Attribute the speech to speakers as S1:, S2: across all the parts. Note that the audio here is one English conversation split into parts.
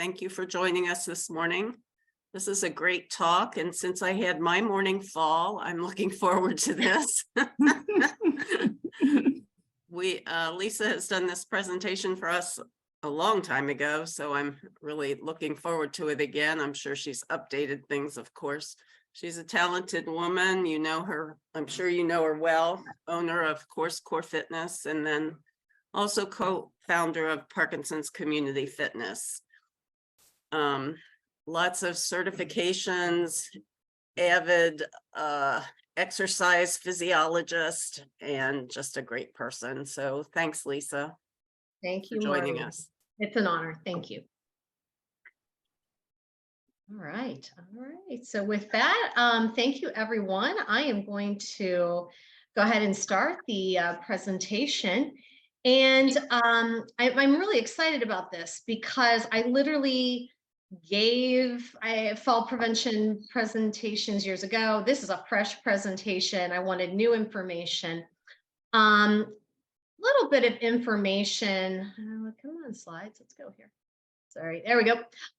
S1: Thank you for joining us this morning. This is a great talk, and since I had my morning fall, I'm looking forward to this. Lisa has done this presentation for us a long time ago, so I'm really looking forward to it again. I'm sure she's updated things, of course. She's a talented woman. You know her, I'm sure you know her well, owner of Core Fitness, and then also co-founder of Parkinson's Community Fitness. Lots of certifications, avid exercise physiologist, and just a great person. So thanks, Lisa.
S2: Thank you
S1: for joining
S2: Maureen.
S1: us.
S2: It's an honor. Thank you. All right. So with that, thank you, everyone. I am going to go ahead and start the presentation. And I'm really excited about this because I literally gave fall prevention presentations years ago. This is a fresh presentation. I wanted new information. Little bit of information. Come on, slides. Let's go here. Sorry, there we go.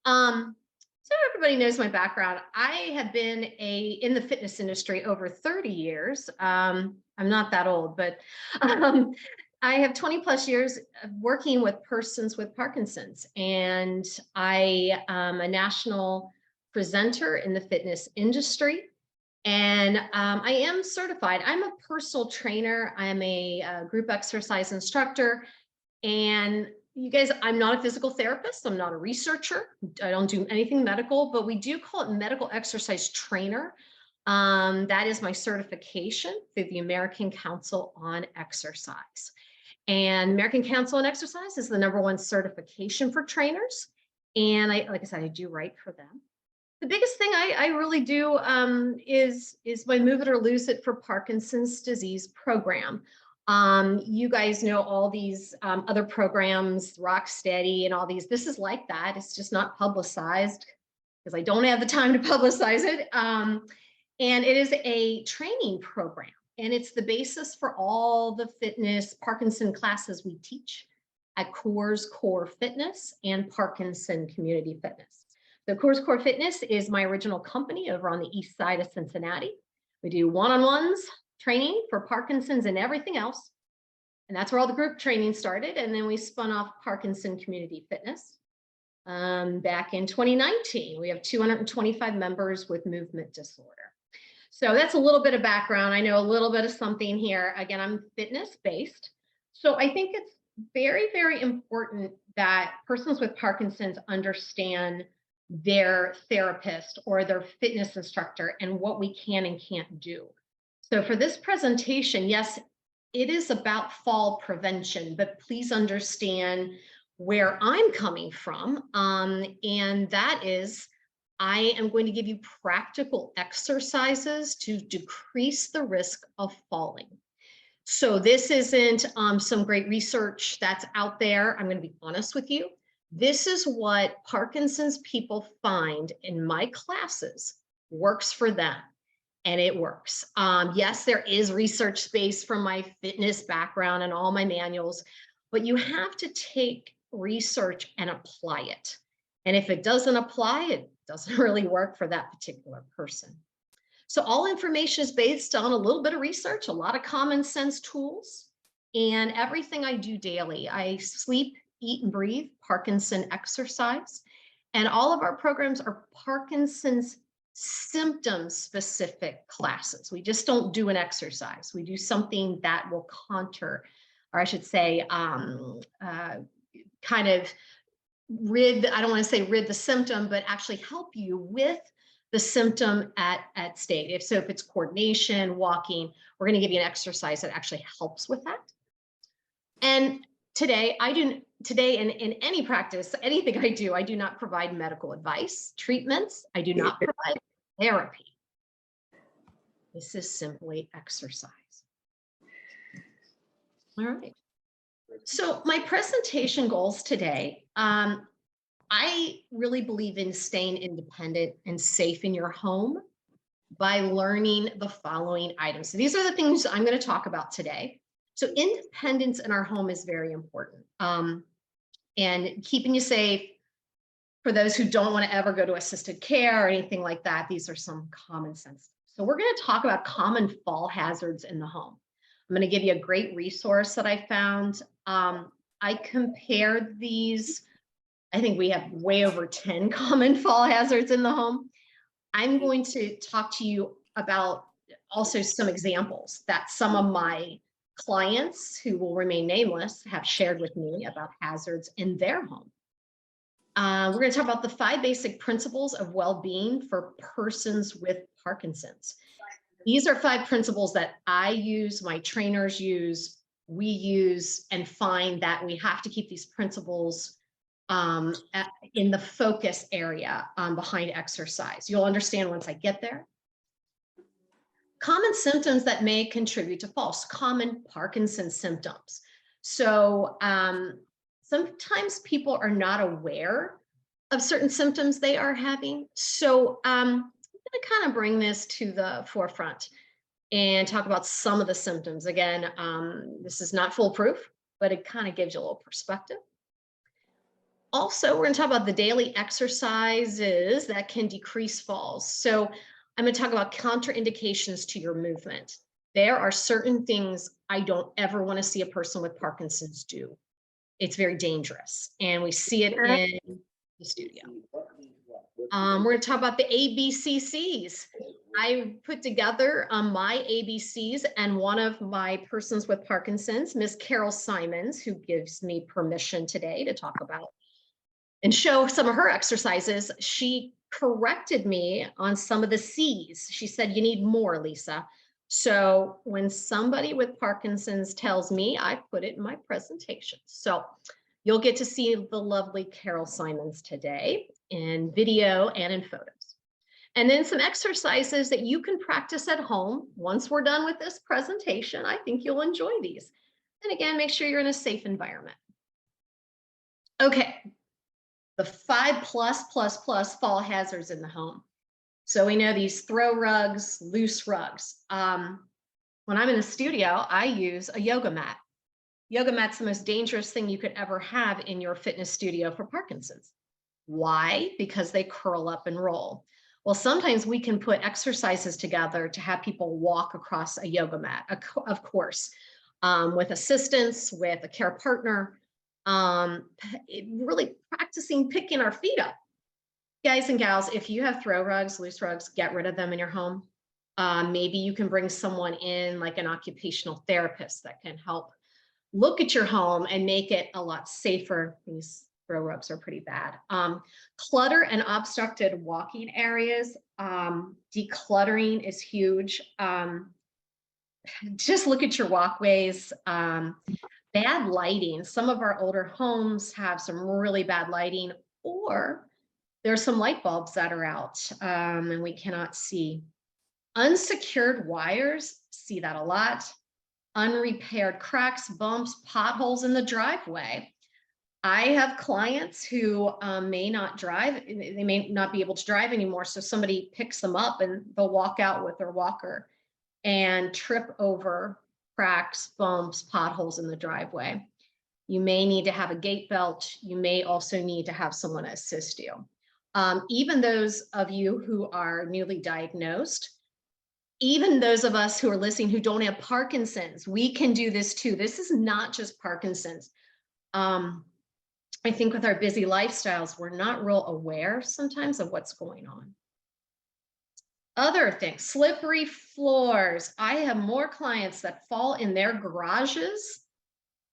S2: So everybody knows my background. I have been in the fitness industry over 30 years. I'm not that old, but I have 20 plus years of working with persons with Parkinson's, and I am a national presenter in the fitness industry. And I am certified. I'm a personal trainer. I'm a group exercise instructor. And you guys, I'm not a physical therapist. I'm not a researcher. I don't do anything medical, but we do call it medical exercise trainer. That is my certification through the American Council on Exercise. And American Council on Exercise is the #1 certification for trainers. And like I said, I do write for them. The biggest thing I really do is my Move It or Lose It for Parkinson's disease program. You guys know all these other programs, Rocksteady and all these. This is like that. It's just not publicized because I don't have the time to publicize it. And it is a training program. And it's the basis for all the fitness Parkinson classes we teach at Core Fitness and Parkinson Community Fitness. So Core Fitness is my original company over on the east side of Cincinnati. We do one-on-ones training for Parkinson's and everything else. And that's where all the group training started. And then we spun off Parkinson Community Fitness back in 2019. We have 225 members with movement disorder. So that's a little bit of background. I know a little bit of something here. Again, I'm fitness-based. So I think it's very, very important that persons with Parkinson's understand their therapist or their fitness instructor and what we can and can't do. So for this presentation, yes, it is about fall prevention, but please understand where I'm coming from. And that is, I am going to give you practical exercises to decrease the risk of falling. So this isn't some great research that's out there. I'm going to be honest with you. This is what Parkinson's people find in my classes works for them, and it works. Yes, there is research space from my fitness background and all my manuals, but you have to take research and apply it. And if it doesn't apply, it doesn't really work for that particular person. So all information is based on a little bit of research, a lot of common sense tools, and everything I do daily. I sleep, eat, and breathe Parkinson exercise. And all of our programs are Parkinson's symptom-specific classes. We just don't do an exercise. We do something that will counter, or I should say, kind of rid, I don't want to say rid the symptom, but actually help you with the symptom at state. If it's coordination, walking, we're going to give you an exercise that actually helps with that. And today in any practice, anything I do not provide medical advice, treatments. I do not provide therapy. This is simply exercise. All right. So my presentation goals today, I really believe in staying independent and safe in your home by learning the following items. So these are the things I'm going to talk about today. So independence in our home is very important. And keeping you safe, For those who don't want to ever go to assisted care or anything like that, these are some common sense. So we're going to talk about common fall hazards in the home. I'm going to give you a great resource that I found. I compared these. I think we have way over 10 common fall hazards in the home. I'm going to talk to you about also some examples that some of my clients who will remain nameless have shared with me about hazards in their home. We're going to talk about the 5 basic principles of well-being for persons with Parkinson's. These are 5 principles that I use, my trainers use, we use, and find that we have to keep these principles in the focus area behind exercise. You'll understand once I get there. Common symptoms that may contribute to falls, common Parkinson's symptoms. So sometimes people are not aware of certain symptoms they are having. So I'm going to kind of bring this to the forefront and talk about some of the symptoms. Again, this is not foolproof, but it kind of gives you a little perspective. Also, we're going to talk about the daily exercises that can decrease falls. So I'm going to talk about contraindications to your movement. There are certain things I don't ever want to see a person with Parkinson's do. It's very dangerous, and we see it in the studio. We're going to talk about the ABCCs. I put together my ABCs, and one of my persons with Parkinson's, Miss Carol Simons, who gives me permission today to talk about and show some of her exercises, she corrected me on some of the C's. She said, you need more, Lisa. So when somebody with Parkinson's tells me, I put it in my presentation. So you'll get to see the lovely Carol Simons today in video and in photos. And then some exercises that you can practice at home. Once we're done with this presentation, I think you'll enjoy these. And again, make sure you're in a safe environment. Okay, the 5+++ fall hazards in the home. So we know these throw rugs, loose rugs. When I'm in the studio, I use a yoga mat. Yoga mat's the most dangerous thing you could ever have in your fitness studio for Parkinson's. Why? Because they curl up and roll. Well, sometimes we can put exercises together to have people walk across a yoga mat, of course, with assistance, with a care partner, really practicing picking our feet up. Guys and gals, if you have throw rugs, loose rugs, get rid of them in your home. Maybe you can bring someone in, like an occupational therapist, that can help look at your home and make it a lot safer. These throw rugs are pretty bad. Clutter and obstructed walking areas. Decluttering is huge. Just look at your walkways. Bad lighting. Some of our older homes have some really bad lighting, or there's some light bulbs that are out and we cannot see. Unsecured wires, see that a lot. Unrepaired cracks, bumps, potholes in the driveway. I have clients who may not drive, they may not be able to drive anymore, so somebody picks them up and they'll walk out with their walker and trip over cracks, bumps, potholes in the driveway. You may need to have a gate belt. You may also need to have someone assist you. Even those of you who are newly diagnosed, even those of us who are listening who don't have Parkinson's, we can do this too. This is not just Parkinson's. I think with our busy lifestyles, we're not real aware sometimes of what's going on. Other things, slippery floors. I have more clients that fall in their garages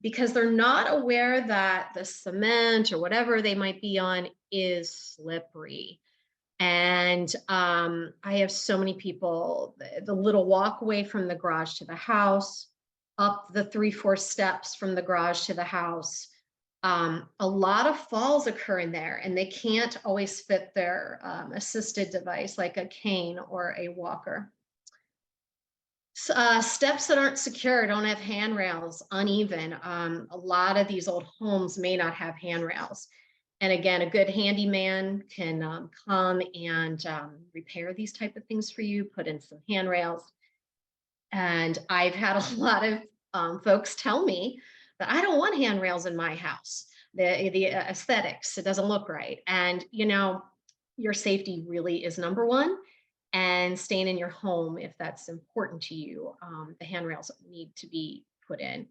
S2: because they're not aware that the cement or whatever they might be on is slippery. And I have so many people, the little walkway from the garage to the house, up the 3-4 steps from the garage to the house. A lot of falls occur in there, and they can't always fit their assisted device like a cane or a walker. Steps that aren't secure, don't have handrails, uneven. A lot of these old homes may not have handrails. And again, a good handyman can come and repair these type of things for you, put in some handrails. And I've had a lot of folks tell me that I don't want handrails in my house. the aesthetics. It doesn't look right. And, you know, your safety really is number one. And staying in your home, if that's important to you, the handrails need to be put in.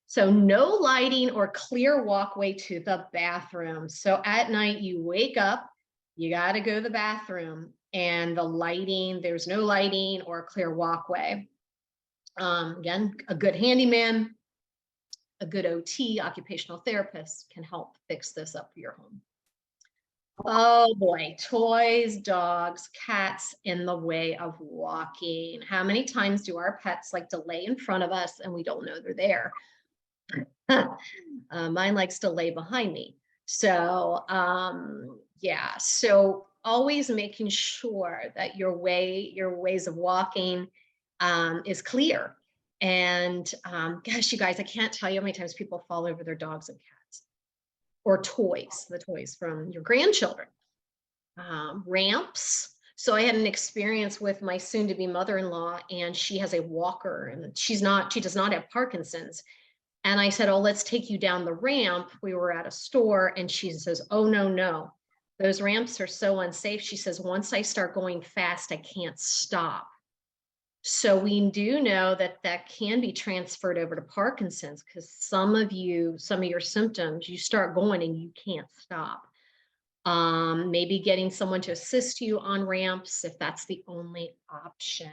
S2: So no lighting or clear walkway to the bathroom. So at night you wake up, you got to go to the bathroom, and the lighting, there's no lighting or clear walkway. Again, a good handyman, a good OT, occupational therapist, can help fix this up for your home. Oh boy, toys, dogs, cats in the way of walking. How many times do our pets like to lay in front of us and we don't know they're there? Mine likes to lay behind me. So yeah, so always making sure that your ways of walking is clear. And gosh, you guys, I can't tell you how many times people fall over their dogs and cats, or toys, the toys from your grandchildren. Ramps. So I had an experience with my soon-to-be mother-in-law, and she has a walker, and she does not have Parkinson's. And I said, oh, let's take you down the ramp. We were at a store, and she says, oh, no. Those ramps are so unsafe. She says, once I start going fast, I can't stop. So we do know that that can be transferred over to Parkinson's, because some of your symptoms, you start going and you can't stop. Maybe getting someone to assist you on ramps if that's the only option.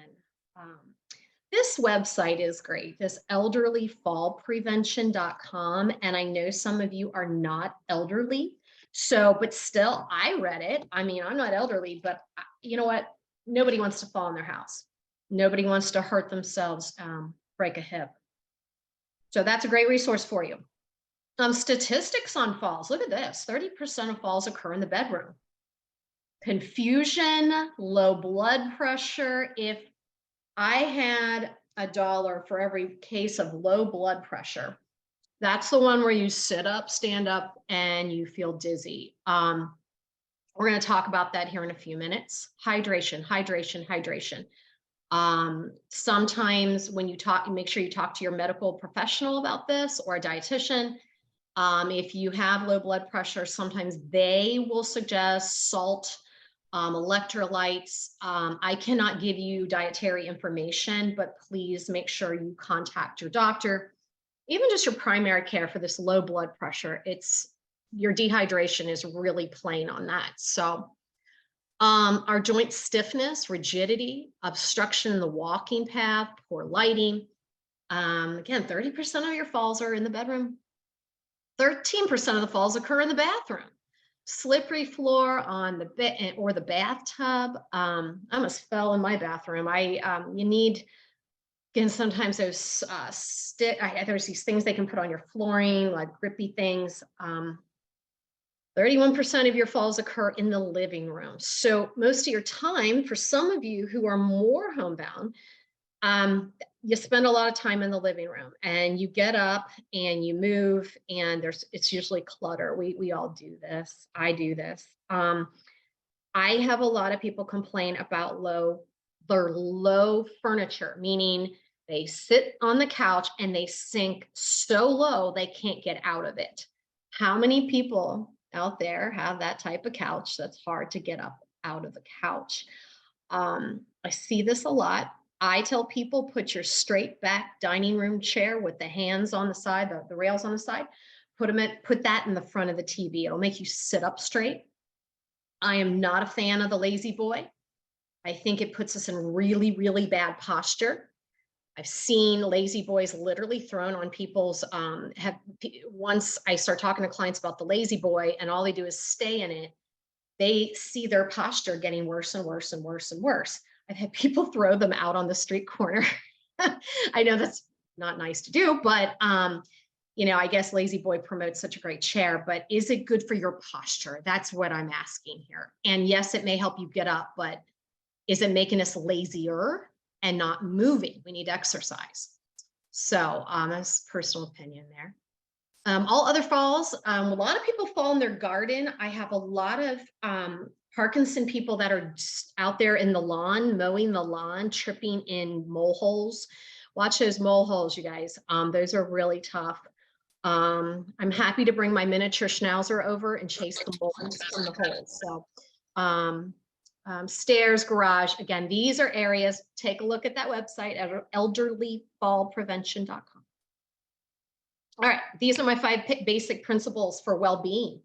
S2: This website is great, this elderlyfallprevention.com. And I know some of you are not elderly, but still, I read it. I mean, I'm not elderly, but you know what? Nobody wants to fall in their house. Nobody wants to hurt themselves, break a hip. So that's a great resource for you. Statistics on falls. Look at this. 30% of falls occur in the bedroom. Confusion, low blood pressure. If I had $1 for every case of low blood pressure, that's the one where you sit up, stand up, and you feel dizzy. We're going to talk about that here in a few minutes. Hydration. Sometimes when you talk, you make sure you talk to your medical professional about this, or a dietitian. If you have low blood pressure, sometimes they will suggest salt, electrolytes. I cannot give you dietary information, but please make sure you contact your doctor, even just your primary care, for this low blood pressure. Your dehydration is really playing on that. So our joint stiffness, rigidity, obstruction in the walking path, poor lighting. Again, 30% of your falls are in the bedroom. 13% of the falls occur in the bathroom. Slippery floor on the bed or the bathtub. I almost fell in my bathroom. You need, again, sometimes those there's these things they can put on your flooring, like grippy things. 31% of your falls occur in the living room. So most of your time, for some of you who are more homebound, you spend a lot of time in the living room, and you get up and you move, and it's usually clutter. We all do this. I do this. I have a lot of people complain about their low furniture, meaning they sit on the couch and they sink so low they can't get out of it. How many people out there have that type of couch that's hard to get up out of the couch? I see this a lot. I tell people, put your straight back dining room chair with the hands on the side, the rails on the side, put that in the front of the TV. It'll make you sit up straight. I am not a fan of the lazy boy. I think it puts us in really, really bad posture. I've seen lazy boys literally thrown on people's, once I start talking to clients about the lazy boy and all they do is stay in it, they see their posture getting worse and worse and worse and worse. I've had people throw them out on the street corner. I know that's not nice to do, but I guess lazy boy promotes such a great chair, but is it good for your posture? That's what I'm asking here. And yes, it may help you get up, but is it making us lazier and not moving? We need exercise. So that's personal opinion there. All other falls, a lot of people fall in their garden. I have a lot of Parkinson people that are just out there in the lawn, mowing the lawn, tripping in mole holes. Watch those mole holes, you guys. Those are really tough. I'm happy to bring my miniature schnauzer over and chase the moles from the holes. So stairs, garage, again, these are areas, take a look at that website at elderlyfallprevention.com. All right, these are my 5 basic principles for well-being.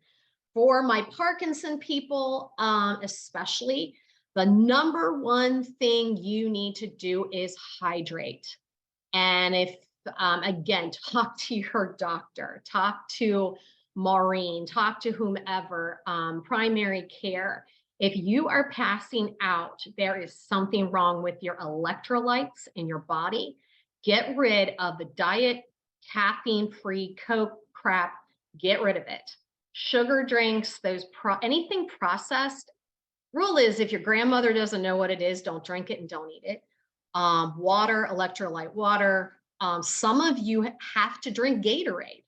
S2: For my Parkinson people, especially, the number one thing you need to do is hydrate. And if, again, talk to your doctor, talk to Maureen, talk to whomever, primary care. If you are passing out, there is something wrong with your electrolytes in your body. Get rid of the diet, caffeine-free Coke crap, get rid of it. Sugar drinks, anything processed. Rule is if your grandmother doesn't know what it is, don't drink it and don't eat it. Water, electrolyte water. Some of you have to drink Gatorade.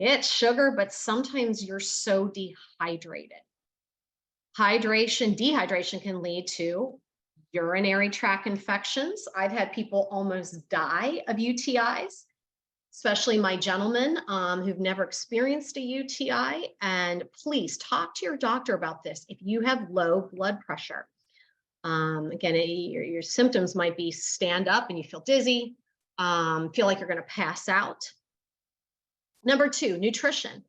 S2: It's sugar, but sometimes you're so dehydrated. Dehydration can lead to urinary tract infections. I've had people almost die of UTIs, especially my gentlemen who've never experienced a UTI. And please talk to your doctor about this if you have low blood pressure. Again, your symptoms might be stand up and you feel dizzy, feel like you're going to pass out. Number 2, nutrition.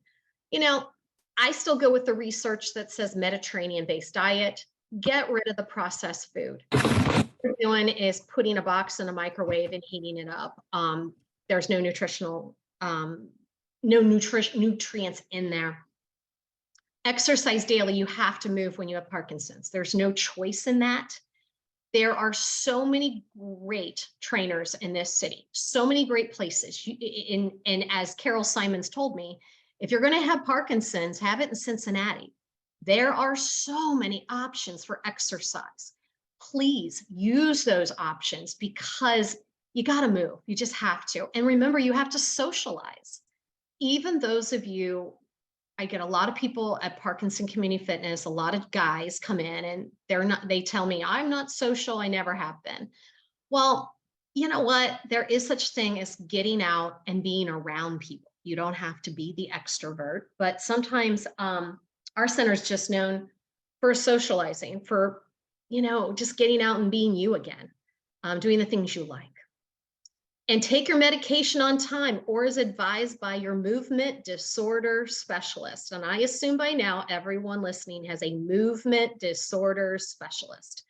S2: I still go with the research that says Mediterranean-based diet. Get rid of the processed food. What you're doing is putting a box in a microwave and heating it up. There's no nutrients in there. Exercise daily. You have to move when you have Parkinson's. There's no choice in that. There are so many great trainers in this city, so many great places. And as Carol Simons told me, if you're going to have Parkinson's, have it in Cincinnati. There are so many options for exercise. Please use those options because you got to move. You just have to. And remember, you have to socialize. Even those of you, I get a lot of people at Parkinson Community Fitness, a lot of guys come in and they tell me, I'm not social, I never have been. Well, you know what? There is such thing as getting out and being around people. You don't have to be the extrovert, but sometimes our center is just known for socializing, for, just getting out and being you again, doing the things you like. And take your medication on time or as advised by your movement disorder specialist. And I assume by now everyone listening has a movement disorder specialist.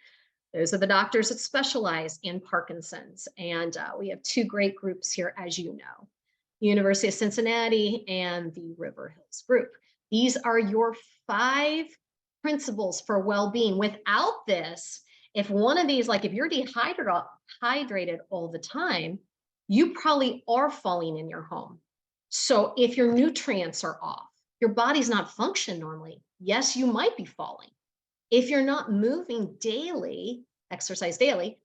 S2: Those are the doctors that specialize in Parkinson's. And we have 2 great groups here, as you know, University of Cincinnati and the River Hills group. These are your 5 principles for well-being. Without this, if one of these, like if you're dehydrated all the time, you probably are falling in your home. So if your nutrients are off, your body's not functioning normally, yes, you might be falling. If you're not moving daily, exercise daily,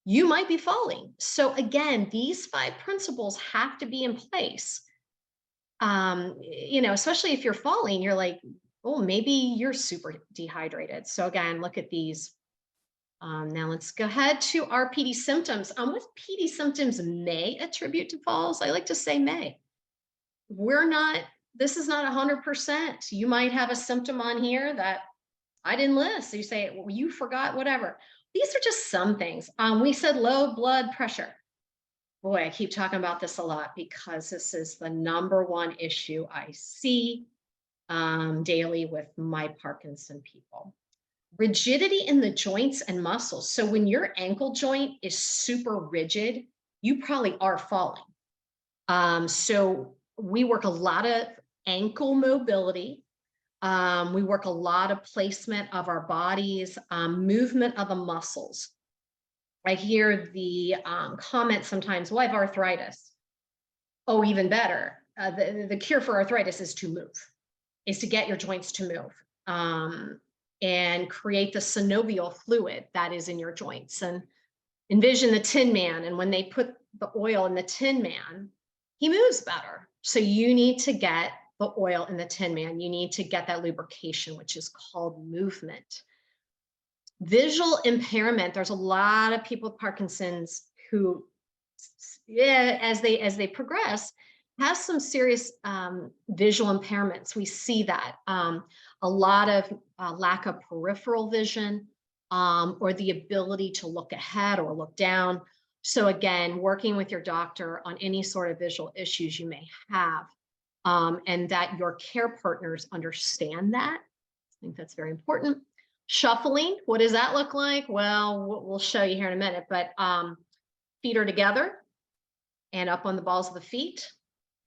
S2: you might be falling. So again, these 5 principles have to be in place. Especially if you're falling, you're like, oh, maybe you're super dehydrated. So again, look at these. Now let's go ahead to our PD symptoms. What PD symptoms may attribute to falls? I like to say may. This is not 100%. You might have a symptom on here that I didn't list. So you say, well, you forgot, whatever. These are just some things. We said low blood pressure. Boy, I keep talking about this a lot because this is the number one issue I see daily with my Parkinson people. Rigidity in the joints and muscles. So when your ankle joint is super rigid, you probably are falling. So we work a lot of ankle mobility. We work a lot of placement of our bodies, movement of the muscles. I hear the comment sometimes, well, I have arthritis. Oh, even better. The cure for arthritis is to move, is to get your joints to move. And create the synovial fluid that is in your joints. And envision the Tin Man. And when they put the oil in the Tin Man, he moves better. So you need to get the oil in the Tin Man. You need to get that lubrication, which is called movement. Visual impairment. There's a lot of people with Parkinson's who, as they progress, has some serious visual impairments. We see that a lot of lack of peripheral vision or the ability to look ahead or look down. So again, working with your doctor on any sort of visual issues you may have, and that your care partners understand that. I think that's very important. Shuffling, what does that look like? Well, we'll show you here in a minute, but feet are together and up on the balls of the feet,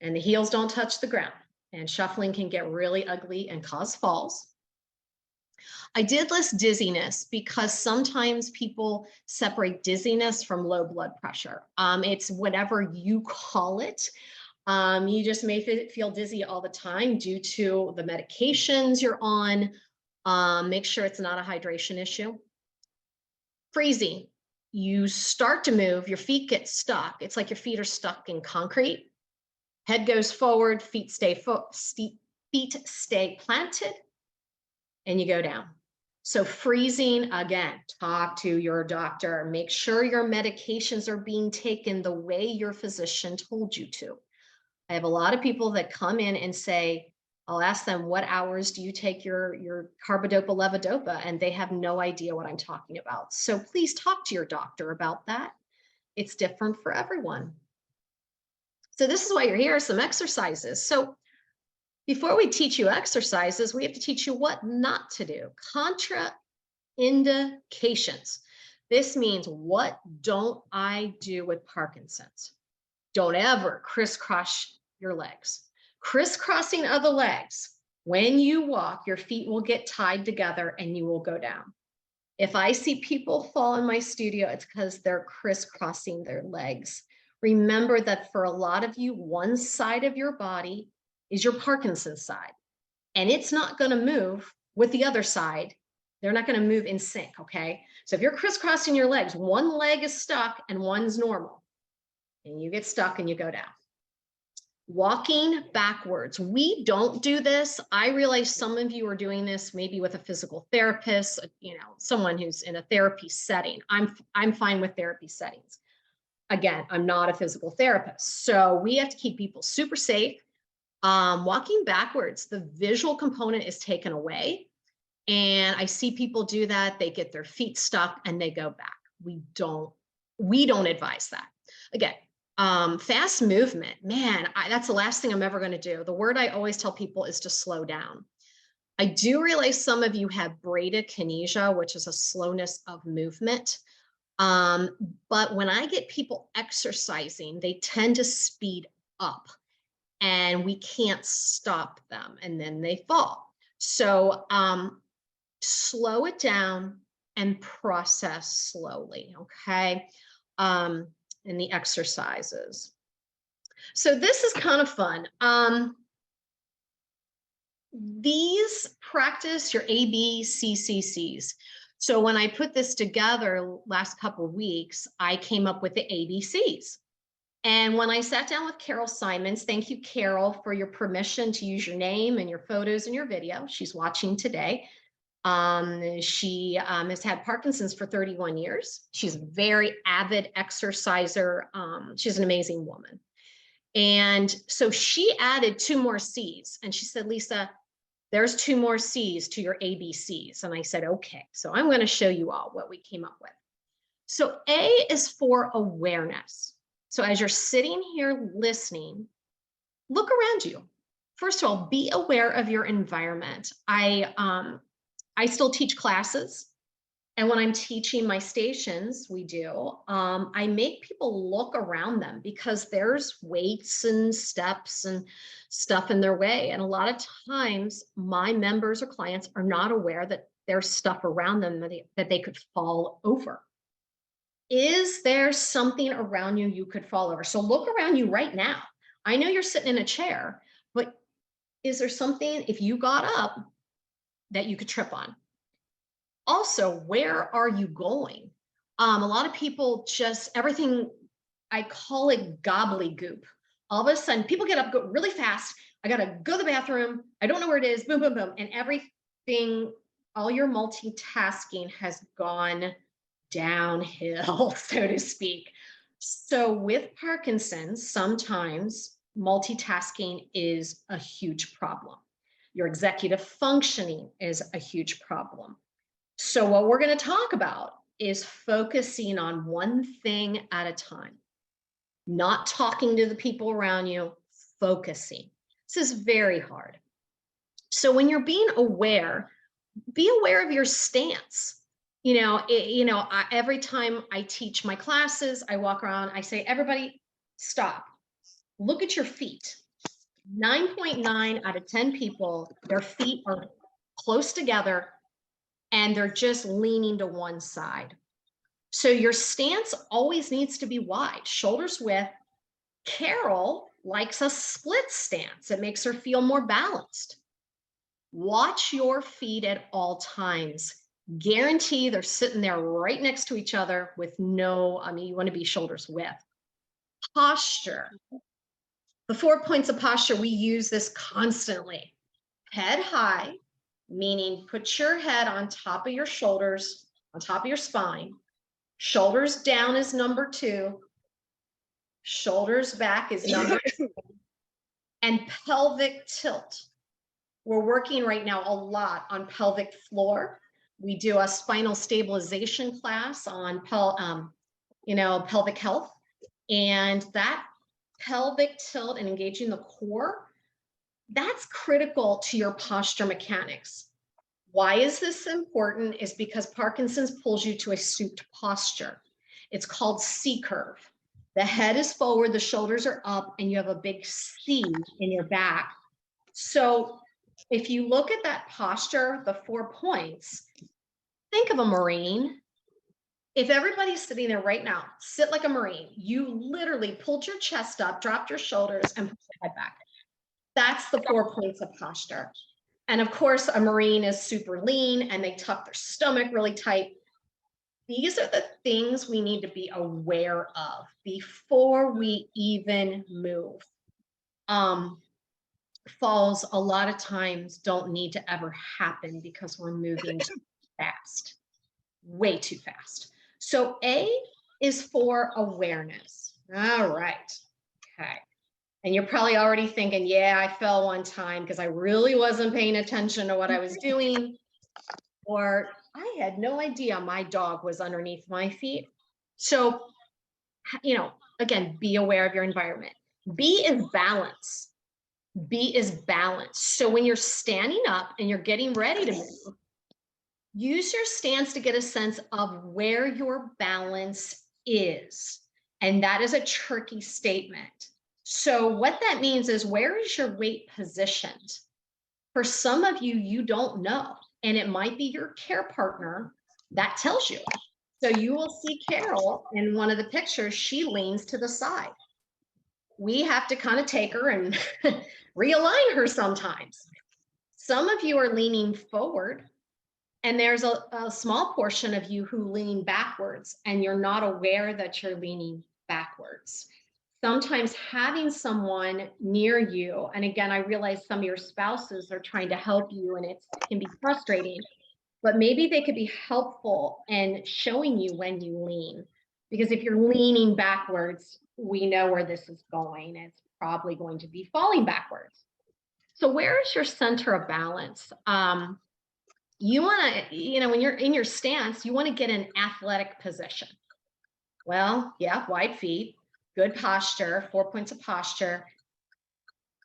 S2: and the heels don't touch the ground. And shuffling can get really ugly and cause falls. I did list dizziness because sometimes people separate dizziness from low blood pressure. It's whatever you call it. You just may feel dizzy all the time due to the medications you're on. Make sure it's not a hydration issue. Freezing. You start to move, your feet get stuck. It's like your feet are stuck in concrete. Head goes forward, feet stay planted, and you go down. So freezing, again, talk to your doctor. Make sure your medications are being taken the way your physician told you to. I have a lot of people that come in and say, I'll ask them, what hours do you take your carbidopa levodopa? And they have no idea what I'm talking about. So please talk to your doctor about that. It's different for everyone. So this is why you're here, some exercises. So before we teach you exercises, we have to teach you what not to do. Contraindications. This means, what don't I do with Parkinson's? Don't ever crisscross your legs. Crisscrossing of the legs. When you walk, your feet will get tied together and you will go down. If I see people fall in my studio, it's because they're crisscrossing their legs. Remember that for a lot of you, one side of your body is your Parkinson's side, and it's not going to move with the other side. They're not going to move in sync, okay? So if you're crisscrossing your legs, one leg is stuck and one's normal, and you get stuck and you go down. Walking backwards. We don't do this. I realize some of you are doing this maybe with a physical therapist, someone who's in a therapy setting. I'm fine with therapy settings. Again, I'm not a physical therapist. So we have to keep people super safe. Walking backwards, the visual component is taken away. And I see people do that. They get their feet stuck and they go back. We don't advise that. Again, fast movement, man, that's the last thing I'm ever going to do. The word I always tell people is to slow down. I do realize some of you have bradykinesia, which is a slowness of movement. But when I get people exercising, they tend to speed up and we can't stop them and then they fall. So slow it down and process slowly, okay? In the exercises. So this is kind of fun. These practice your ABCCC'S. So when I put this together last couple of weeks, I came up with the ABCs. And when I sat down with Carol Simons, thank you, Carol, for your permission to use your name and your photos and your video. She's watching today. She has had Parkinson's for 31 years. She's a very avid exerciser. She's an amazing woman. And so she added 2 more C's. And she said, Lisa, there's 2 more C's to your ABCs. And I said, okay, so I'm going to show you all what we came up with. So A is for awareness. So as you're sitting here listening, look around you. First of all, be aware of your environment. I still teach classes. And when I'm teaching my stations, I make people look around them because there's weights and steps and stuff in their way. And a lot of times my members or clients are not aware that there's stuff around them that they could fall over. Is there something around you could fall over? So look around you right now. I know you're sitting in a chair, but is there something, if you got up, that you could trip on? Also, where are you going? A lot of people everything, I call it gobbledygook. All of a sudden, people get up, go really fast. I got to go to the bathroom. I don't know where it is. Boom, boom, boom. And everything, all your multitasking has gone downhill, so to speak. So with Parkinson's, sometimes multitasking is a huge problem. Your executive functioning is a huge problem. So what we're going to talk about is focusing on one thing at a time, not talking to the people around you, focusing. This is very hard. So when you're being aware, be aware of your stance. Every time I teach my classes, I walk around, I say, everybody stop, look at your feet. 9.9 out of 10 people, their feet are close together and they're just leaning to one side. So your stance always needs to be wide, shoulders width. Carol likes a split stance. It makes her feel more balanced. Watch your feet at all times. Guarantee they're sitting there right next to each other with you want to be shoulders width. Posture. The 4 points of posture, we use this constantly. Head high, meaning put your head on top of your shoulders, on top of your spine. Shoulders down is number 2. Shoulders back is number 3. And pelvic tilt. We're working right now a lot on pelvic floor. We do a spinal stabilization class on pelvic health. And that pelvic tilt and engaging the core, that's critical to your posture mechanics. Why is this important? Is because Parkinson's pulls you to a suped posture. It's called C curve. The head is forward, the shoulders are up, and you have a big C in your back. So if you look at that posture, the 4 points, think of a Marine. If everybody's sitting there right now, sit like a Marine. You literally pulled your chest up, dropped your shoulders, and put your head back. That's the 4 points of posture. And of course, a Marine is super lean and they tuck their stomach really tight. These are the things we need to be aware of before we even move. Falls a lot of times don't need to ever happen because we're moving too fast, way too fast. So A is for awareness. All right. Okay. And you're probably already thinking, yeah, I fell one time because I really wasn't paying attention to what I was doing. Or I had no idea my dog was underneath my feet. So, again, be aware of your environment. B is balance. B is balance. So when you're standing up and you're getting ready to move, use your stance to get a sense of where your balance is. And that is a tricky statement. So what that means is, where is your weight positioned? For some of you, you don't know. And it might be your care partner that tells you. So you will see Carol in one of the pictures, she leans to the side. We have to kind of take her and realign her sometimes. Some of you are leaning forward, and there's a small portion of you who lean backwards, and you're not aware that you're leaning backwards. Sometimes having someone near you, and again, I realize some of your spouses are trying to help you and it can be frustrating, but maybe they could be helpful in showing you when you lean. Because if you're leaning backwards, we know where this is going. It's probably going to be falling backwards. So where is your center of balance? You want to, when you're in your stance, you want to get an athletic position. Well, yeah, wide feet, good posture, 4 points of posture.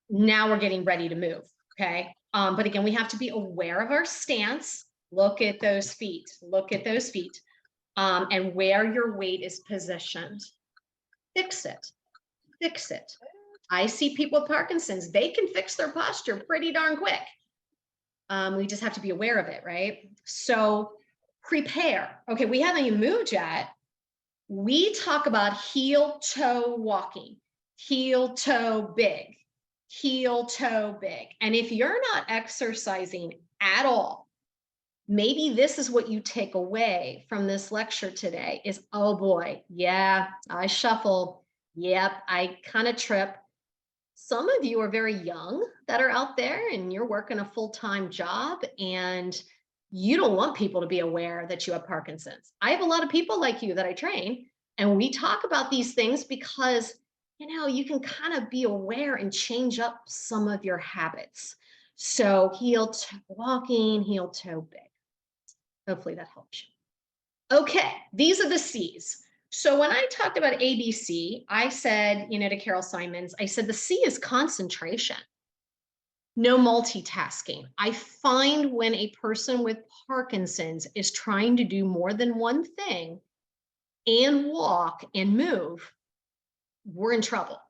S2: Now we're getting ready to move, okay? But again, we have to be aware of our stance. Look at those feet, and where your weight is positioned. Fix it. I see people with Parkinson's, they can fix their posture pretty darn quick. We just have to be aware of it, right? So prepare. Okay, we haven't even moved yet. We talk about heel toe walking, heel toe big. And if you're not exercising at all, maybe this is what you take away from this lecture today is, oh boy, yeah, I shuffle. Yep, I kind of trip. Some of you are very young that are out there and you're working a full-time job and you don't want people to be aware that you have Parkinson's. I have a lot of people like you that I train, and we talk about these things because you can kind of be aware and change up some of your habits. So walking, heel toe big. Hopefully that helps you. Okay, these are the C's. So when I talked about ABC, I said, to Carol Simons, I said the C is concentration. No multitasking. I find when a person with Parkinson's is trying to do more than one thing and walk and move, we're in trouble.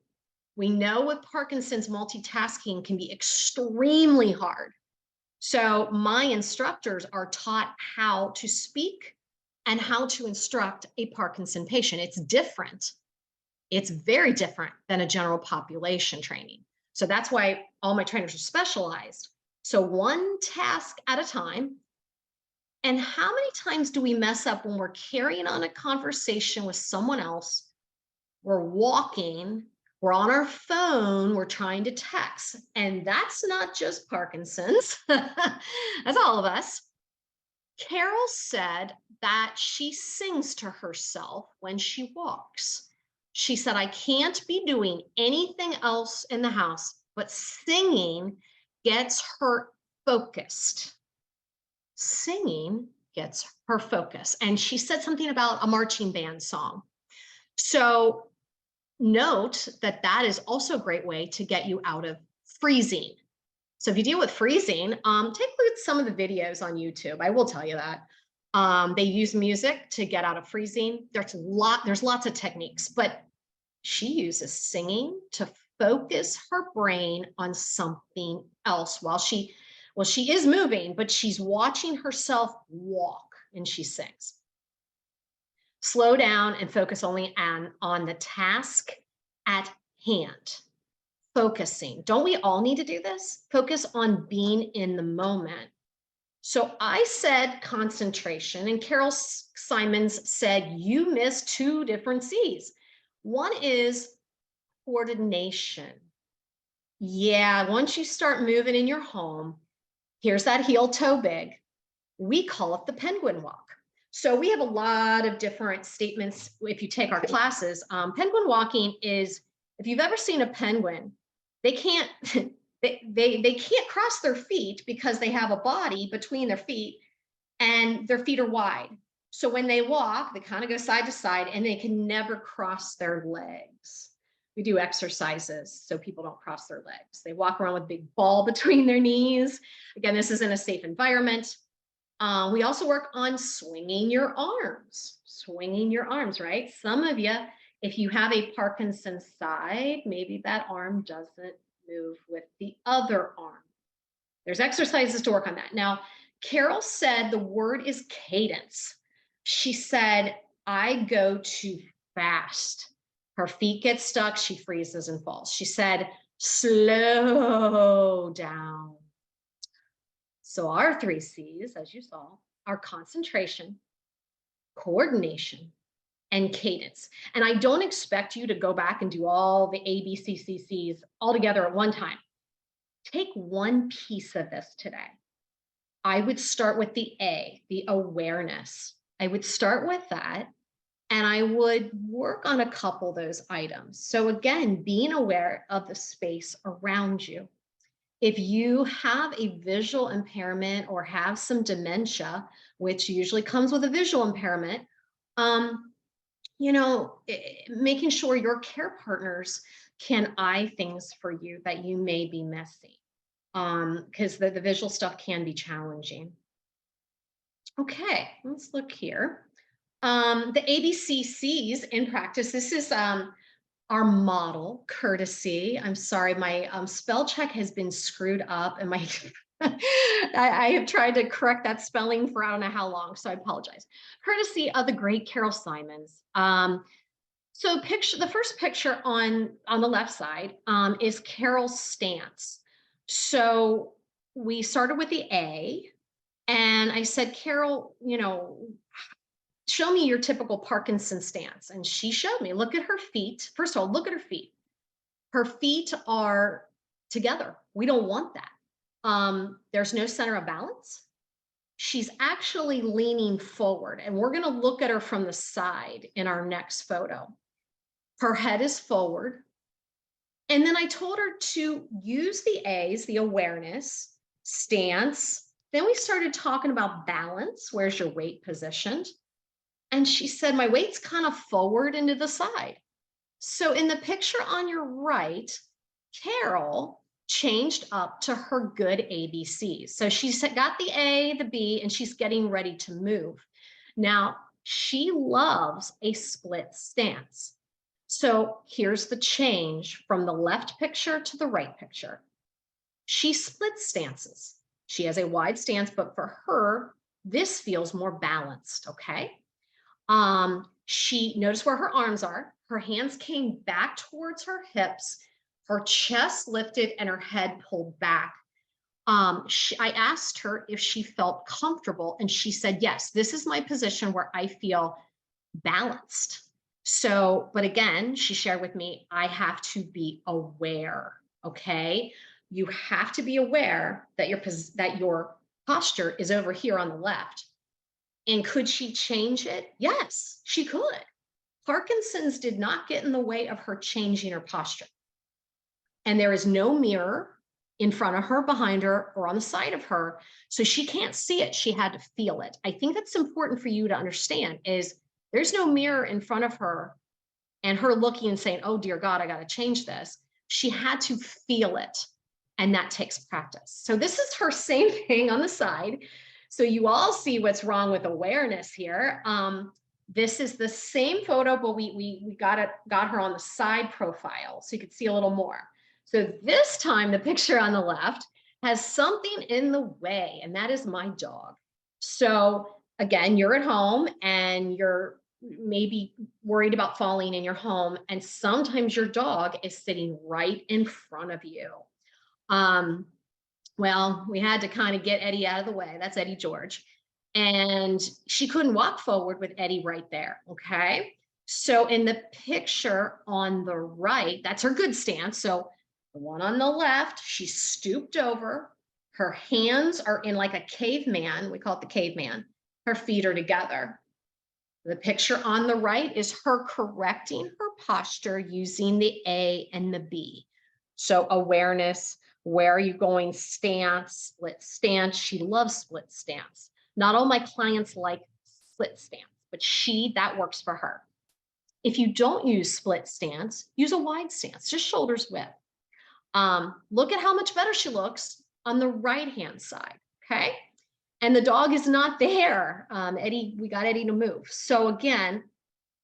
S2: We know with Parkinson's, multitasking can be extremely hard. So my instructors are taught how to speak and how to instruct a Parkinson patient. It's different. It's very different than a general population training. So that's why all my trainers are specialized. So one task at a time. And how many times do we mess up when we're carrying on a conversation with someone else? We're walking, we're on our phone, we're trying to text. And that's not just Parkinson's, that's all of us. Carol said that she sings to herself when she walks. She said, I can't be doing anything else in the house, but singing gets her focused. Singing gets her focus. And she said something about a marching band song. So note that that is also a great way to get you out of freezing. So if you deal with freezing, take a look at some of the videos on YouTube. I will tell you that. They use music to get out of freezing. There's lots of techniques, but she uses singing to focus her brain on something else while she is moving, but she's watching herself walk and she sings. Slow down and focus only on the task at hand. Focusing. Don't we all need to do this? Focus on being in the moment. So I said concentration, and Carol Simons said you missed two different C's. One is coordination. Yeah, once you start moving in your home, here's that heel toe big. We call it the penguin walk. So we have a lot of different statements. If you take our classes, penguin walking is, if you've ever seen a penguin, they can't they can't cross their feet because they have a body between their feet and their feet are wide. So when they walk, they kind of go side to side and they can never cross their legs. We do exercises so people don't cross their legs. They walk around with a big ball between their knees. Again, this is in a safe environment. We also work on swinging your arms, right? Some of you, if you have a Parkinson's side, maybe that arm doesn't move with the other arm. There's exercises to work on that. Now, Carol said the word is cadence. She said, I go too fast. Her feet get stuck, she freezes and falls. She said, slow down. So our three C's, as you saw, are concentration, coordination, and cadence. And I don't expect you to go back and do all the ABCCC'S all together at one time. Take one piece of this today. I would start with the A, the awareness. I would start with that, and I would work on a couple of those items. So again, being aware of the space around you. If you have a visual impairment or have some dementia, which usually comes with a visual impairment, making sure your care partners can eye things for you that you may be missing, because the visual stuff can be challenging. Okay, let's look here. The ABCC's in practice, this is our model, courtesy. I'm sorry, my spell check has been screwed up and my I have tried to correct that spelling for I don't know how long, so I apologize. Courtesy of the great Carol Simons. So the first picture on the left side is Carol's stance. So we started with the A, and I said, Carol, show me your typical Parkinson stance. And she showed me, look at her feet. First of all, look at her feet. Her feet are together. We don't want that. There's no center of balance. She's actually leaning forward, and we're going to look at her from the side in our next photo. Her head is forward. And then I told her to use the A's, the awareness, stance. Then we started talking about balance. Where's your weight positioned? And she said, my weight's kind of forward and to the side. So in the picture on your right, Carol changed up to her good ABCs. So she's got the A, the B, and she's getting ready to move. Now, she loves a split stance. So here's the change from the left picture to the right picture. She splits stances. She has a wide stance, but for her, this feels more balanced, okay? She noticed where her arms are. Her hands came back towards her hips, her chest lifted and her head pulled back. I asked her if she felt comfortable, and she said, yes, this is my position where I feel balanced. So, but again, she shared with me, I have to be aware, okay? You have to be aware that your posture is over here on the left. And could she change it? Yes, she could. Parkinson's did not get in the way of her changing her posture. And there is no mirror in front of her, behind her, or on the side of her. So she can't see it. She had to feel it. I think that's important for you to understand is there's no mirror in front of her and her looking and saying, oh, dear God, I got to change this. She had to feel it. And that takes practice. So this is her same thing on the side. So you all see what's wrong with awareness here. This is the same photo, but we got her on the side profile so you could see a little more. So this time the picture on the left has something in the way, and that is my dog. So again, you're at home and you're maybe worried about falling in your home, and sometimes your dog is sitting right in front of you. Well, we had to kind of get Eddie out of the way. That's Eddie George. And she couldn't walk forward with Eddie right there, okay? So in the picture on the right, that's her good stance. So the one on the left, she stooped over. Her hands are in like a caveman. We call it the caveman. Her feet are together. The picture on the right is her correcting her posture using the A and the B. So awareness, where are you going? Stance, split stance. She loves split stance. Not all my clients like split stance, but that works for her. If you don't use split stance, use a wide stance, just shoulders width. Look at how much better she looks on the right-hand side, okay? And the dog is not there. We got Eddie to move. So again,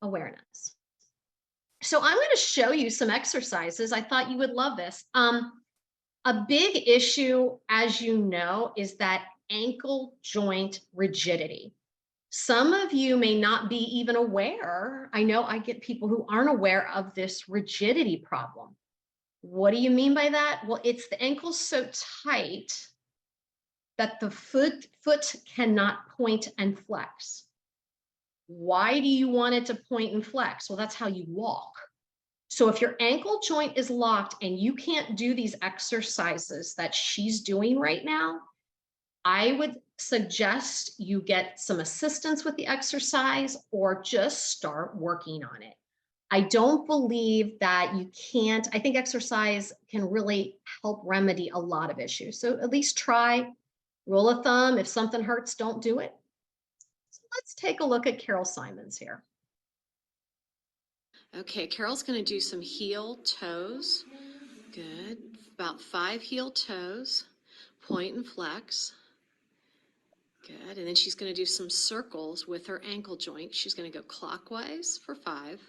S2: awareness. So I'm going to show you some exercises. I thought you would love this. A big issue, as you know, is that ankle joint rigidity. Some of you may not be even aware. I know I get people who aren't aware of this rigidity problem. What do you mean by that? Well, it's the ankle so tight that the foot cannot point and flex. Why do you want it to point and flex? Well, that's how you walk. So if your ankle joint is locked and you can't do these exercises that she's doing right now, I would suggest you get some assistance with the exercise or just start working on it. I don't believe that you can't. I think exercise can really help remedy a lot of issues. So at least try. Rule of thumb, if something hurts, don't do it. So let's take a look at Carol Simons here.
S3: Okay, Carol's going to do some heel toes. Good. About 5 heel toes. Point and flex. Good. And then she's going to do some circles with her ankle joint. She's going to go clockwise for 5.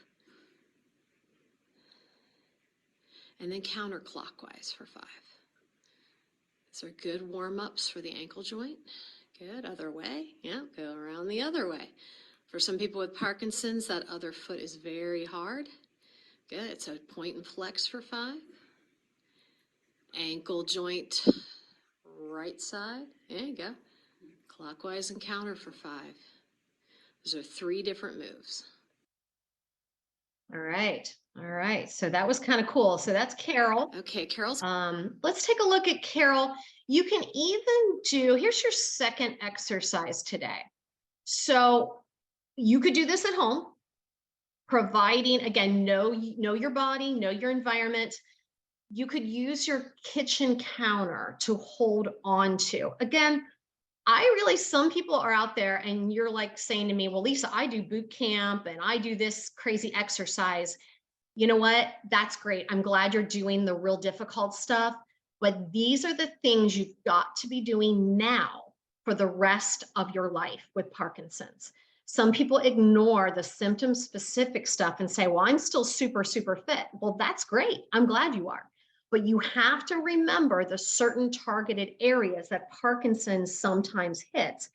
S3: And then counterclockwise for 5. These are good warm-ups for the ankle joint. Good. Other way. Yeah, go around the other way. For some people with Parkinson's, that other foot is very hard. Good. So point and flex for 5. Ankle joint right side. There you go. Clockwise and counter for 5. Those are 3 different moves.
S2: All right. All right. So that was kind of cool. So that's Carol.
S3: Okay, Carol's.
S2: Let's take a look at Carol. You can even do, here's your second exercise today. So you could do this at home, providing, again, know your body, know your environment. you could use your kitchen counter to hold on to. Again, some people are out there and you're like saying to me, well, Lisa, I do boot camp and I do this crazy exercise. You know what? That's great. I'm glad you're doing the real difficult stuff, but these are the things you've got to be doing now for the rest of your life with Parkinson's. Some people ignore the symptom specific stuff and say, well, I'm still super, super fit. Well, that's great. I'm glad you are. But you have to remember the certain targeted areas that Parkinson's sometimes hits.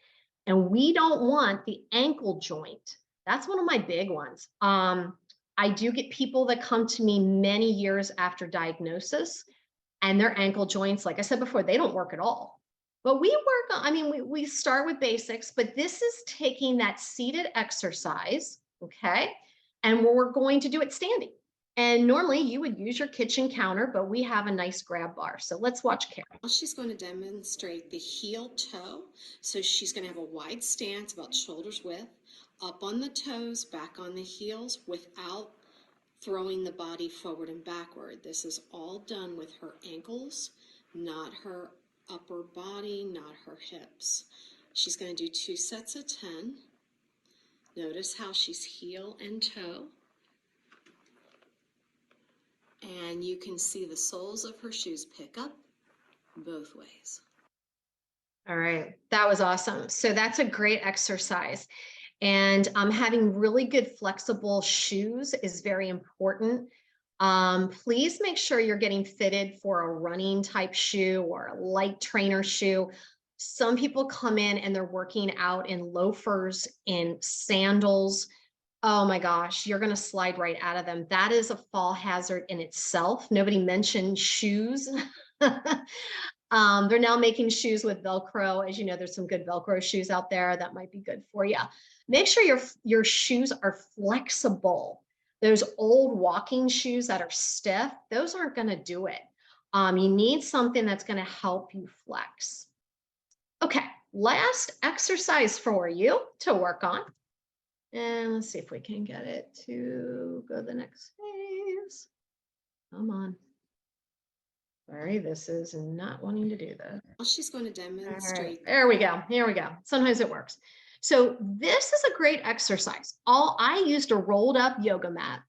S2: And we don't want the ankle joint. That's one of my big ones. I do get people that come to me many years after diagnosis and their ankle joints, like I said before, they don't work at all. But we work on, I mean, we start with basics, but this is taking that seated exercise, okay? And we're going to do it standing. And normally you would use your kitchen counter, but we have a nice grab bar. So let's watch Carol.
S3: Now she's going to demonstrate the heel toe. So she's going to have a wide stance about shoulders width, up on the toes, back on the heels without throwing the body forward and backward. This is all done with her ankles, not her upper body, not her hips. She's going to do 2 sets of 10. Notice how she's heel and toe. And you can see the soles of her shoes pick up both ways.
S2: All right, that was awesome. So that's a great exercise. And having really good flexible shoes is very important. Please make sure you're getting fitted for a running type shoe or a light trainer shoe. Some people come in and they're working out in loafers and sandals. Oh my gosh, you're going to slide right out of them. That is a fall hazard in itself. Nobody mentioned shoes. They're now making shoes with Velcro. As you know, there's some good Velcro shoes out there that might be good for you. Make sure your shoes are flexible. Those old walking shoes that are stiff, those aren't going to do it. You need something that's going to help you flex. Okay, last exercise for you to work on. And let's see if we can get it to go to the next phase. Come on. Sorry, this is not wanting to do that.
S3: Now she's going to demonstrate.
S2: Right, there we go. Here we go. Sometimes it works. So this is a great exercise. I used a rolled up yoga mat.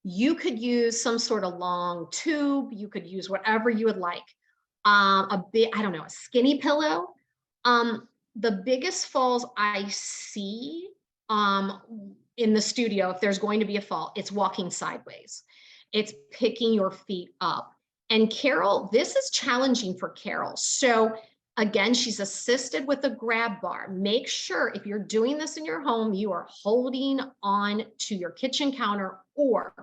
S2: You could use some sort of long tube. You could use whatever you would like. A skinny pillow. The biggest falls I see in the studio, if there's going to be a fall, it's walking sideways. It's picking your feet up. And Carol, this is challenging for Carol. So again, she's assisted with a grab bar. Make sure if you're doing this in your home, you are holding on to your kitchen counter, or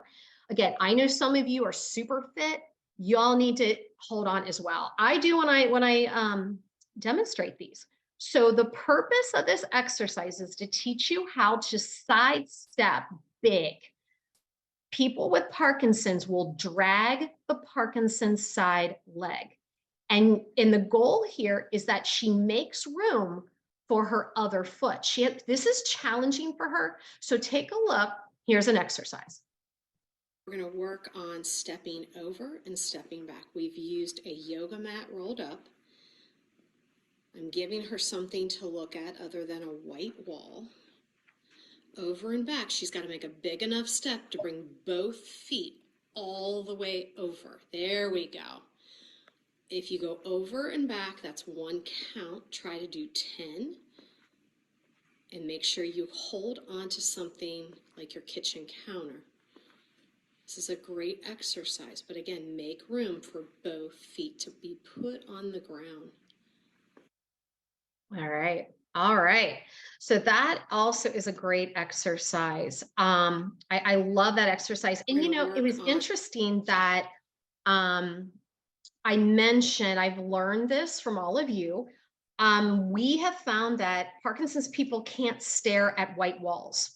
S2: again, I know some of you are super fit. Y'all need to hold on as well. I do when I demonstrate these. So the purpose of this exercise is to teach you how to sidestep big. People with Parkinson's will drag the Parkinson's side leg. And the goal here is that she makes room for her other foot. This is challenging for her. So take a look. Here's an exercise.
S3: We're going to work on stepping over and stepping back. We've used a yoga mat rolled up. I'm giving her something to look at other than a white wall. Over and back, she's got to make a big enough step to bring both feet all the way over. There we go. If you go over and back, that's 1 count. Try to do 10. And make sure you hold on to something like your kitchen counter. This is a great exercise, but again, make room for both feet to be put on the ground.
S2: All right. All right. So that also is a great exercise. I love that exercise. And it was interesting that I mentioned, I've learned this from all of you. We have found that Parkinson's people can't stare at white walls.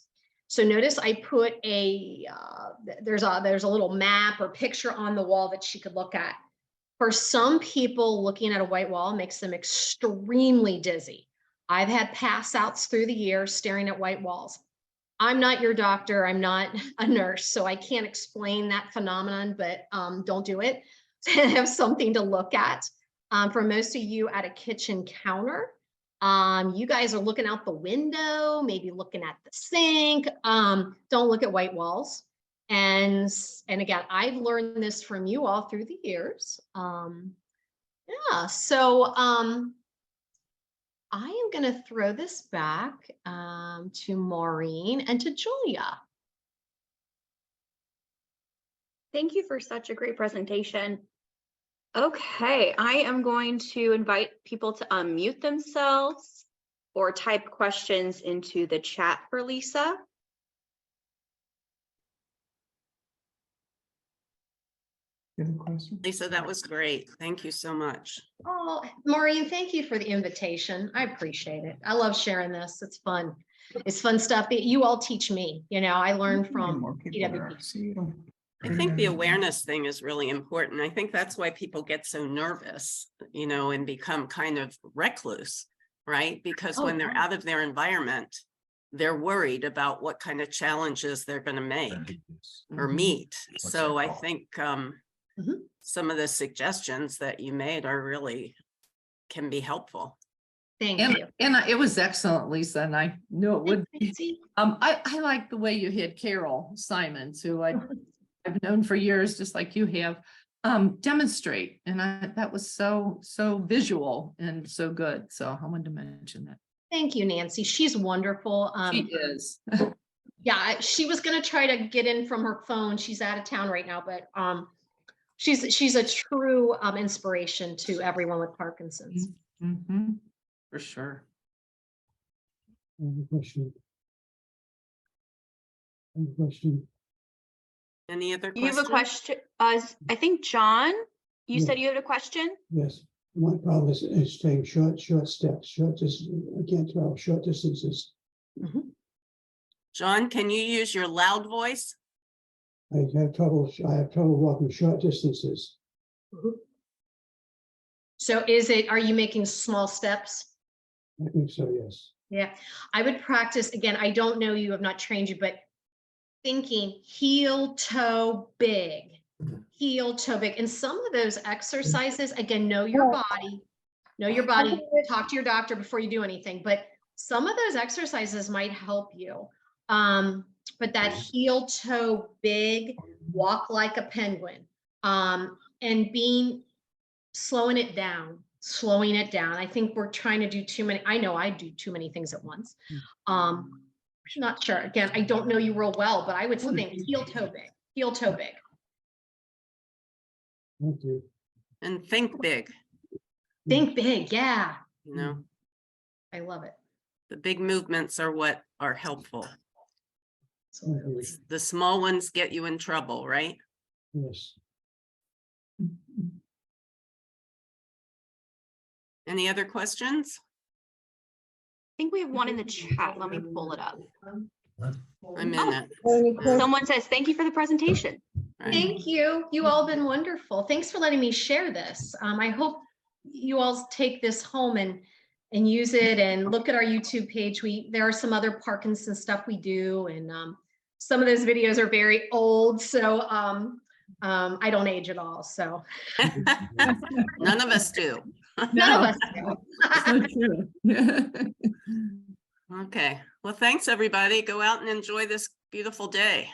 S2: So notice I put there's a little map or picture on the wall that she could look at. For some people, looking at a white wall makes them extremely dizzy. I've had pass outs through the years staring at white walls. I'm not your doctor. I'm not a nurse, so I can't explain that phenomenon, but don't do it. to have something to look at. For most of you at a kitchen counter, you guys are looking out the window, maybe looking at the sink. Don't look at white walls. And again, I've learned this from you all through the years. Yeah, so I am going to throw this back to Maureen and to Julia.
S4: Thank you for such a great presentation. Okay, I am going to invite people to unmute themselves or type questions into the chat for Lisa.
S1: Lisa, that was great. Thank you so much.
S2: Oh, Maureen, thank you for the invitation. I appreciate it. I love sharing this. It's fun. It's fun stuff that you all teach me. You know, I learned from PWPs.
S1: I think the awareness thing is really important. I think that's why people get so nervous, you know, and become kind of recluse, right? Because when they're out of their environment, they're worried about what kind of challenges they're going to make or meet. So I think some of the suggestions that you made are really can be helpful.
S2: Thank you.
S5: And it was excellent, Lisa, and I knew it would be.
S2: See?
S5: I like the way you had Carol Simons, who I've known for years, just like you have, demonstrate. And that was so visual and so good. So I wanted to mention that.
S2: Thank you, Nancy. She's wonderful.
S5: She is.
S2: Yeah, she was going to try to get in from her phone. She's out of town right now, but she's a true inspiration to everyone with Parkinson's.
S5: Mm-hmm. For sure.
S6: Question.
S1: Any other
S4: You have a
S1: questions?
S4: question? I think John, you said you had a question?
S6: Yes, my problem is staying short steps, I can't travel short distances.
S1: John, can you use your loud voice?
S6: I have trouble walking short distances.
S2: So are you making small steps?
S6: I think so, yes.
S2: Yeah, I would practice again. I don't know you, have not trained you, but thinking heel toe big, heel toe big. And some of those exercises, again, know your body, talk to your doctor before you do anything, but some of those exercises might help you. But that heel toe big, walk like a penguin, and slowing it down. I think we're trying to do too many. I know I do too many things at once. I'm not sure. Again, I don't know you real well, but I would think heel toe big.
S6: Thank you.
S1: And think big,
S2: Think big. Yeah.
S1: you know,
S2: I love it.
S1: the big movements are what are helpful.
S2: Absolutely.
S1: The small ones get you in trouble, right?
S6: Yes.
S1: Any other questions?
S4: I think we have one in the chat. Let me pull it up.
S1: I'm in it.
S4: Someone says, thank you for the presentation.
S1: Right.
S2: Thank you. You all been wonderful. Thanks for letting me share this. I hope you all take this home and use it and look at our YouTube page. There are some other Parkinson's stuff we do, and some of those videos are very old, so I don't age at all. So
S1: None of us do.
S2: none of us do.
S5: So true.
S1: Okay. Well, thanks, everybody. Go out and enjoy this beautiful day.